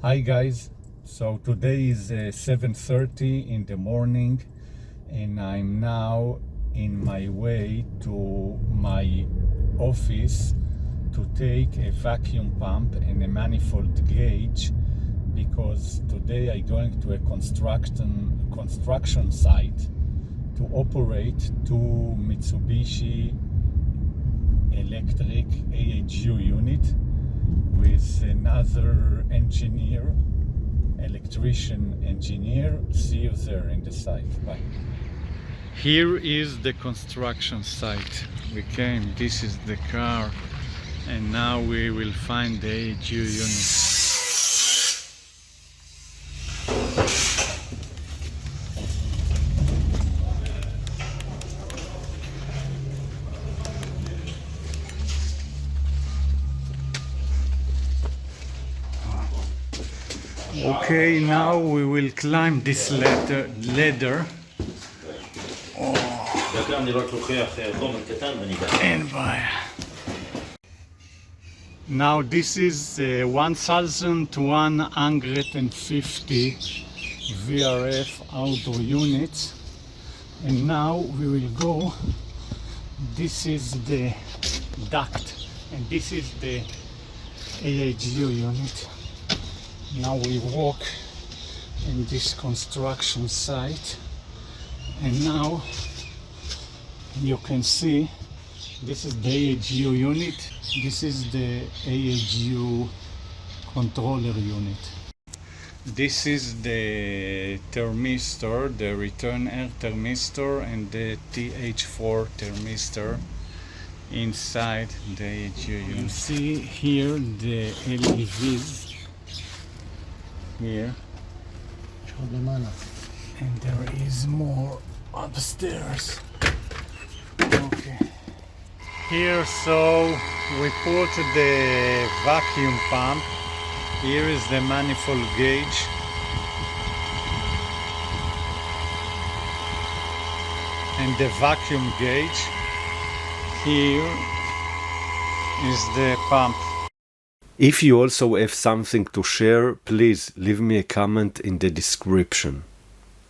Hi guys, so today is 7:30 in the morning and I'm now in my way to my office to take a vacuum pump and a manifold gauge because today I'm going to a construction site to operate two Mitsubishi electric AHU unit with another electrician engineer. See you there in the site. Bye. Here is the construction site. We came, this is the car, and now we will find the AHU unit. Okay, now we will climb this ladder. Now this is 1150 VRF outdoor units, and now we will go. This is the duct and this is the AHU unit. Now we walk in this construction site, and now you can see this is the AHU unit, this is the AHU controller unit. This is the thermistor, the return air thermistor, and the TH4 thermistor inside the AHU unit. You see here the LEVs here, and there is more upstairs. Okay, here, so we put the vacuum pump. Here is the manifold gauge, and the vacuum gauge. Here is the pump. If you also have something to share, please leave me a comment in the description.